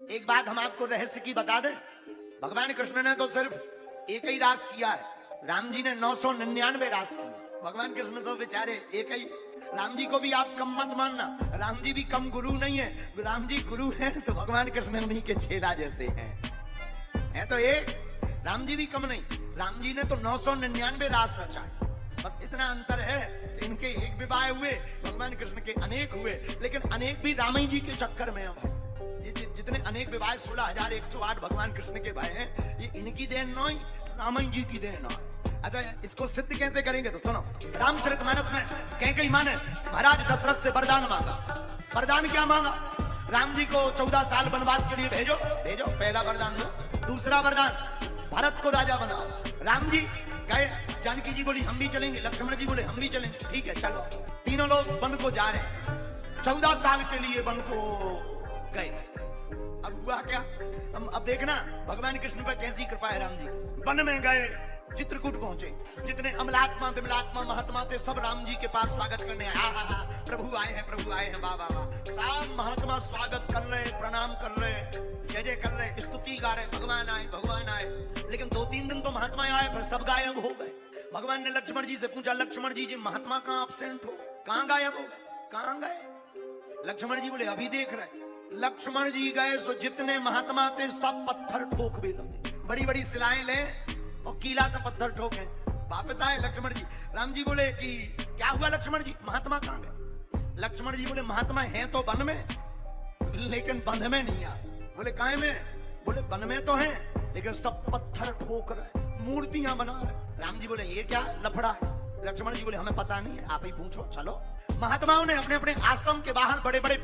एक बात हम आपको रहस्य की बता दें, भगवान कृष्ण ने तो सिर्फ एक ही रास किया है, राम जी ने 999 रास किए। भगवान कृष्ण तो बेचारे एक ही। राम जी को भी आप कम मत मानना, राम जी भी कम गुरु नहीं है। राम जी गुरु हैं तो भगवान कृष्ण उन्हीं के चेला जैसे हैं तो एक। राम जी भी कम नहीं, राम जी ने तो 999 रास रचाए। बस इतना अंतर है, इनके एक विवाह हुए, भगवान कृष्ण के अनेक हुए, लेकिन अनेक भी राम जी के चक्कर में अब जितने अनेक विवाह 16,108 भगवान कृष्ण के भाई हैं, ये इनकी देन नहीं, राम जी की देन है। अच्छा, इसको सिद्ध कैसे करेंगे तो सुनो। रामचरितमानस में कैकेयी माँ ने महाराज दशरथ से वरदान मांगा। वरदान क्या मांगा? राम जी को 14 साल वनवास के लिए भेजो। पहला वरदान दो। दूसरा वरदान, भरत को राजा बनाओ। राम जी गए, जानकी जी बोली हम भी चलेंगे, लक्ष्मण जी बोले हम भी चलेंगे। ठीक है चलो। तीनों लोग वन को जा रहे हैं, 14 साल के लिए वन को गए। अब हुआ क्या? हम अब देखना भगवान कृष्ण पर कैसी कृपा है। राम जी वन में गए, चित्रकूट पहुंचे। जितने अमलात्मा विमलात्मा महात्मा थे सब राम जी के पास स्वागत करने आए। प्रभु आए हैं, प्रभु आए हैं, वाह वाह वाह। सब महात्मा स्वागत कर रहे, प्रणाम कर रहे, जय जय कर रहे, स्तुति गा रहे, भगवान आए, भगवान आए। लेकिन 2-3 दिन तो महात्मा आए, फिर सब गायब हो गए। भगवान ने लक्ष्मण जी से पूछा, लक्ष्मण जी महात्मा कहाँ एब्सेंट हो, कहाँ गायब हो गए, कहाँ गए? लक्ष्मण जी बोले अभी देख रहे। लक्ष्मण जी गए सो जितने महात्मा थे सब पत्थर ठोकने लगे, बड़ी बड़ी शिलाएं ले और कीला से पत्थर ठोके। वापस आए लक्ष्मण जी। राम जी बोले कि क्या हुआ लक्ष्मण जी, महात्मा कहाँ गए? लक्ष्मण जी बोले महात्मा हैं तो वन में, लेकिन बंध में नहीं आ। बोले काहे में? बोले वन में तो हैं, लेकिन सब पत्थर ठोक रहे, मूर्तियां बना रहे। राम जी बोले ये क्या लफड़ा है? लक्ष्मण जी बोले हमें पता नहीं है, आप ही पूछो। चलो, महात्माओं ने अपने अपने आश्रम के बाहर बड़े बड़े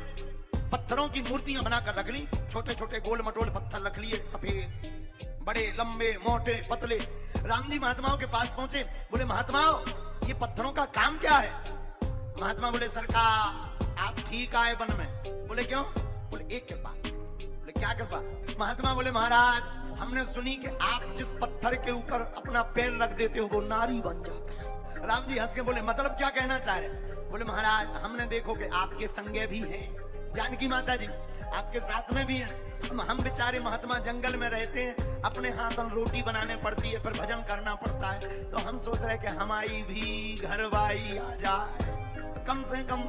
पत्थरों की मूर्तियां बनाकर रख ली। छोटे छोटे गोल मटोल पत्थर रख लिए, सफेद, बड़े, लंबे, मोटे, पतले। राम जी महात्माओं के पास पहुंचे, बोले महात्माओं ये पत्थरों का काम क्या है? महात्मा बोले सरकार आप ठीक आए वन में। बोले क्यों? बोले एक कृपा। बोले क्या कृपा? महात्मा बोले महाराज हमने सुनी कि आप जिस पत्थर के ऊपर अपना पैर रख देते हो वो नारी बन जाता है। राम जी हंस के बोले मतलब क्या कहना चाह रहे? बोले महाराज हमने देखो कि आपके संगे भी हैं, जानकी माता जी आपके साथ में भी हैं। हम बेचारे महात्मा जंगल में रहते हैं, अपने हाथों रोटी बनाने पड़ती है, फिर भजन करना पड़ता है, तो हम सोच रहे कि हमारी भी घरवाई आ जाए, कम से कम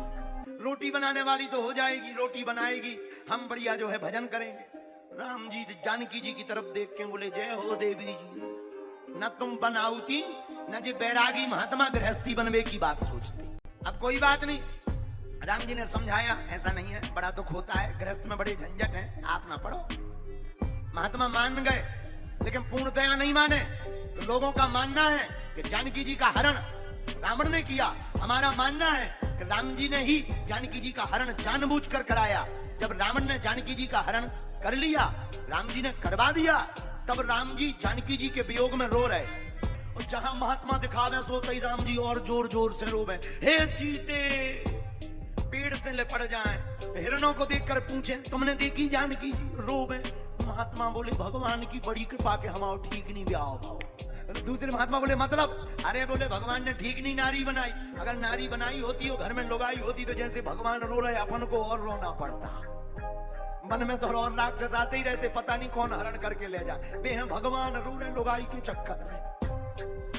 रोटी बनाने वाली तो हो जाएगी, रोटी बनाएगी, हम बढ़िया जो है भजन करेंगे। राम जी जानकी जी की तरफ देख के बोले जय हो देवी जी, न तुम बनाऊती न जी बैरागी महात्मा गृहस्थी बनवे की बात सोचती। अब कोई बात नहीं, राम जी ने समझाया ऐसा नहीं है, बड़ा दुख होता है, गृहस्थ में बड़े झंझट हैं, आप ना पढ़ो। महात्मा मान गए, लेकिन पूर्णतया नहीं माने। तो लोगों का मानना है कि जानकी जी का हरण रावण ने किया, हमारा मानना है कि राम जी ने ही जानकी जी का हरण जानबूझकर कराया। जब रावण ने जानकी जी का हरण कर लिया, राम जी ने करवा दिया, तब राम जी जानकी जी के वियोग में रो रहे, और जहां महात्मा दिखावे सोते ही राम जी और जोर जोर से रोवे, हे सीते। पेड़ से लिपट जाएं, हिरणों को देखकर पूछे तुमने देखी जानकी जी, रोवे। महात्मा बोले भगवान की बड़ी कृपा के हमारा ठीक नहीं ब्याह भाव। दूसरे महात्मा बोले मतलब? अरे बोले भगवान ने ठीक नहीं नारी बनाई, अगर नारी बनाई होती हो घर में लुगाई होती तो जैसे भगवान रो रहे अपन को और रोना पड़ता। मन में तो और राक्षस आते ही रहते, पता नहीं कौन हरण करके ले जाए। वे हैं भगवान रो रहे लुगाई के चक्कर में।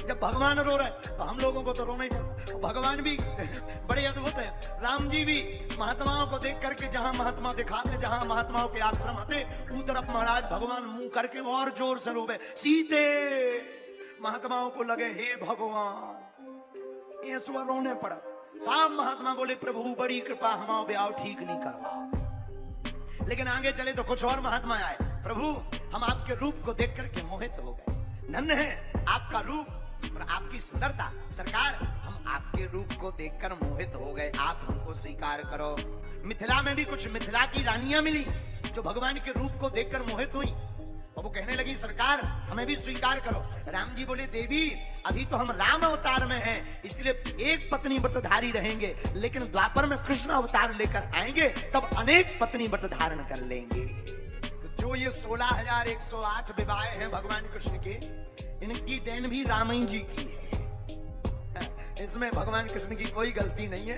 जब भगवान रो रहे तो हम लोगों को तो रोना ही पड़ता। भगवान भी बड़े अद्भुत है, राम जी भी महात्माओं को देख करके जहां महात्मा दिखाते, जहां महात्माओं के आश्रम आते, उस तरफ महाराज भगवान मुंह करके और जोर से रोवे सीते। महात्माओं को लगे हे भगवान, ये सुबह रोने पड़ा। सब महात्मा बोले प्रभु बड़ी कृपा, हमारा ब्याह ठीक नहीं करवा। लेकिन आगे चले तो कुछ और महात्मा आए, प्रभु हम आपके रूप को देख करके मोहित हो गए, धन्य है आपका रूप और आपकी सुंदरता। सरकार हम आपके रूप को देखकर मोहित हो गए, आप हमको स्वीकार करो। मिथिला में भी कुछ मिथिला की रानियां मिली जो भगवान के रूप को देखकर मोहित हुई, और वो कहने लगी सरकार हमें भी स्वीकार करो। राम जी बोले देवी अभी तो हम राम अवतार में हैं, इसलिए एक पत्नी व्रतधारी रहेंगे, लेकिन द्वापर में कृष्ण अवतार लेकर आएंगे तब अनेक पत्नी व्रत धारण कर लेंगे। तो जो ये 16,108 विवाह हैं भगवान कृष्ण के, इनकी देन भी राम जी की है। इसमें भगवान कृष्ण की कोई गलती नहीं है,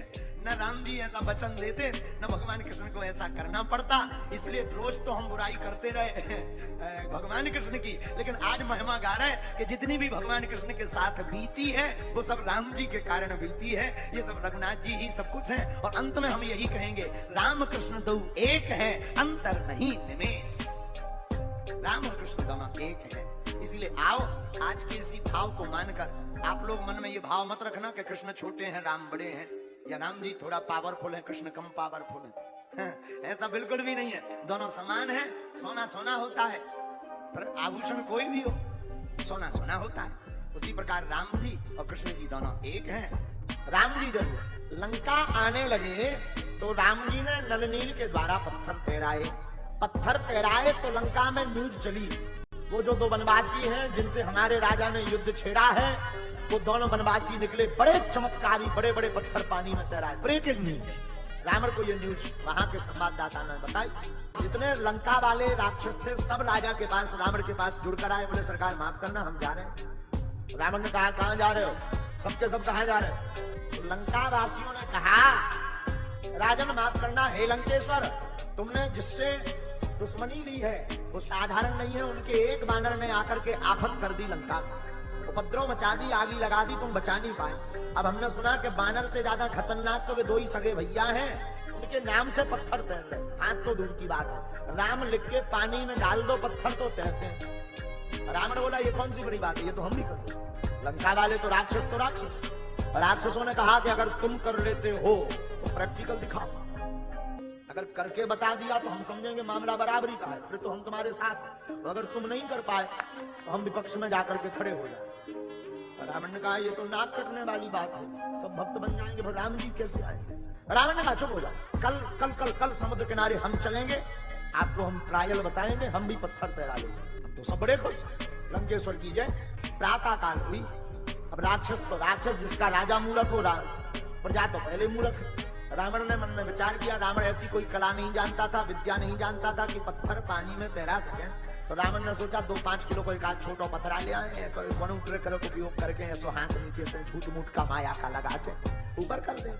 न राम जी ऐसा वचन देते, न भगवान कृष्ण को ऐसा करना पड़ता। इसलिए रोज तो हम बुराई करते रहे भगवान कृष्ण की, लेकिन आज महिमा गा रहे हैं कि जितनी भी भगवान कृष्ण के साथ बीती है वो सब राम जी के कारण बीती है। ये सब रघुनाथ जी ही सब कुछ है। और अंत में हम यही कहेंगे, राम कृष्ण दो एक है, अंतर नहीं निमेष। राम और कृष्ण दोनों एक है। इसलिए आओ आज के इसी भाव को मानकर, आप लोग मन में ये भाव मत रखना कि कृष्ण छोटे हैं राम बड़े हैं, या राम जी थोड़ा पावरफुल है कृष्ण कम पावरफुल है। ऐसा बिल्कुल भी नहीं है। दोनों समान है। सोना सोना होता है, पर आभूषण कोई भी हो, सोना सोना होता है। उसी प्रकार राम जी और कृष्ण जी दोनों एक हैं। राम जी जब लंका आने लगे तो राम जी ने नल नील के द्वारा पत्थर तैराए तो लंका में न्यूज चली। वो जो दो वनवासी हैं जिनसे हमारे राजा ने युद्ध छेड़ा है, वो दोनों वनवासी निकले बड़े चमत्कारी, बड़े बड़े पत्थर पानी में तैराए। Breaking news. रावण को ये न्यूज वहां के संवाददाता ने बताई। जितने लंका वाले राक्षस थे सब राजा के पास, रावण के पास जुड़कर आए। बोले सरकार माफ करना, हम जा रहे हैं। रावण ने कहा कहां जा रहे हो? सबके सब कहां जा रहे हो? तो लंका वासियों ने कहा राजन माफ करना, हे लंकेश्वर, तुमने जिससे दुश्मनी ली है वो साधारण नहीं है। उनके एक बानर ने आकर के आफत कर दी, लंका उपद्रव मचा दी, आगी लगा दी, तुम बचा नहीं पाए। अब हमने सुना कि बानर से ज्यादा खतरनाक तो वे दो ही सगे भैया हैं, उनके नाम से पत्थर तैर रहे। हाथ तो दूर की बात है, राम लिख के पानी में डाल दो पत्थर तो तैरते हैं। रावण बोला ये कौन सी बड़ी बात है, ये तो हम भी कर लो। लंका वाले तो राक्षस राक्षसों ने कहा कि अगर तुम कर लेते हो तो प्रैक्टिकल दिखाओ, अगर करके बता दिया तो हम समझेंगे मामला बराबरी का है, फिर तो हम तुम्हारे साथ हैं। तो अगर तुम नहीं कर पाए तो हम विपक्ष में जाकर के खड़े हो जाए। रावण ने कहा ये तो नाक कटने वाली बात है, सब भक्त बन जाएंगे, फिर राम जी कैसे आएंगे? रावण ने कहा चुप हो जाओ, कल समुद्र किनारे हम चलेंगे, आपको हम ट्रायल बताएंगे, हम भी पत्थर तैरा लेंगे। तो सब बड़े खुश। लंकेश्वर की जय। प्रातः काल हुई। अब राक्षस जिसका राजा मूर्ख हो रहा, प्रजा तो पहले मूर्ख है। रावण ने मन में विचार किया, रावण ऐसी कोई कला नहीं जानता था, विद्या नहीं जानता था कि पत्थर पानी में तैरा सके। तो रावण ने सोचा 2-5 किलो को एक आध छोटा पत्थर ले आए, ट्रेकर का उपयोग करके ऐसो हाथ नीचे से झूठ मूठ का माया का लगा के ऊपर कर दे,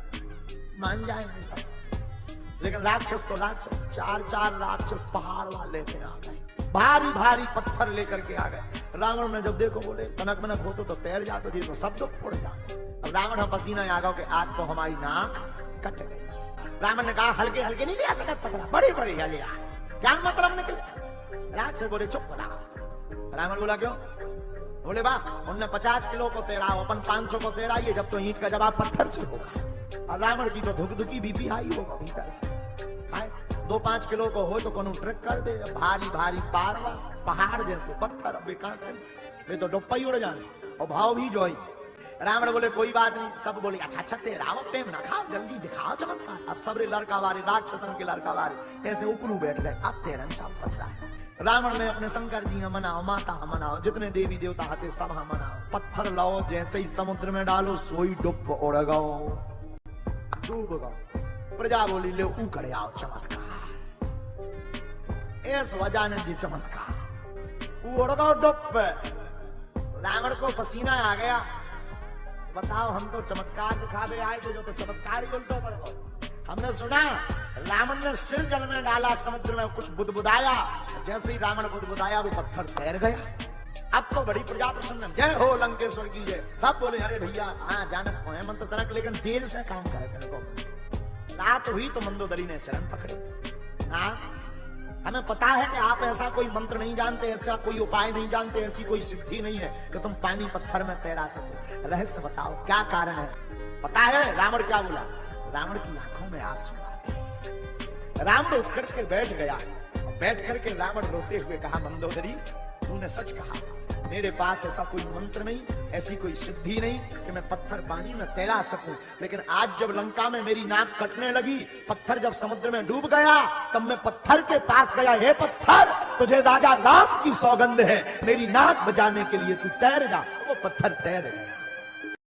मान जाएंगे सब। लेकिन राक्षस तो राक्षस, 4 राक्षस पहाड़ वाले थे, आ गए भारी भारी पत्थर लेकर के आ गए। रावण ने जब देखो बोले तनक मनक हो तो तैर जाते थे, तो सब लोग फोड़ जाते। अब रावण पसीना आ गया कि आज तो हमारी नाक कट गई। रावण ने कहा हल्के हल्के नहीं ले आ सकता पत्थर, बड़ी बड़ी लिया, क्या मतलब निकले? राक्षस बोले चुप बना। रावण बोला क्यों? बोले वाह, उनने 50 किलो को तैरा, अपन 500 को तैराइए, जब तो ईंट का जवाब पत्थर से होगा। और रावण की तो धुक बीपी हाई होगा भीतर से। 2-5 किलो को हो तो कोनो ट्रक कर दे, भारी भारी पारवा पहाड़ जैसे पत्थर, अब कहां से वे तो डुप्पा ही उड़ जाए। और भाव भी जोई। रावण बोले कोई बात नहीं, सब बोले अच्छा तेराओ टेम ना खाओ, जल्दी दिखाओ चमत्कार। अब सबरे लड़का वारे, राक्षसन के लड़का वारे ऐसे ऊपरू बैठ गए। अब तेरन चाव पत्थरा। रावण ने अपने शंकर जी मनाओ, माता मनाओ, जितने देवी देवता आते सब मनाओ, पत्थर लाओ, जैसे ही समुद्र में डालो सोई डुब उड़ गओ, डूब गओ। प्रजा बोली ले उकड़े आओ चमत्कार। इस वजह ने जी चमत्कार उड़ गओ डुब। रावण को पसीना आ गया। बताओ हम तो चमत्कार दिखावे आए थे, जो तो चमत्कार ही उल्टो पड़ गए। हमने सुना रावण ने सिर जल में डाला, समुद्र में कुछ बुदबुदाया, जैसे ही रावण बुदबुदाया वो पत्थर तैर गया। अब तो बड़ी प्रजा प्रसन्न, जय हो लंकेश्वर की जय। सब बोले अरे भैया हाँ जानत हो मंत्र तनक, लेकिन देर से काम करे। रात हुई तो मंदोदरी ने चरण पकड़े। हमें पता है कि आप ऐसा कोई मंत्र नहीं जानते, ऐसा कोई उपाय नहीं जानते, ऐसी कोई सिद्धि नहीं है कि तुम पानी पत्थर में तैरा सको। रहस्य बताओ क्या कारण है? पता है रावण क्या बोला? रावण की आंखों में आंसू आ गए। रावण उठ करके बैठ गया। बैठ करके रावण रोते हुए कहा मंदोदरी तूने सच कहा, मेरे पास ऐसा कोई मंत्र नहीं, ऐसी कोई सिद्धि नहीं कि मैं पत्थर पानी में तैरा सकूं। लेकिन आज जब लंका में मेरी नाक कटने लगी, पत्थर जब समुद्र में डूब गया, तब मैं पत्थर के पास गया। हे पत्थर, तुझे राजा राम की सौगंध है, मेरी नाक बजाने के लिए तू तैर जा। वो पत्थर तैर गया।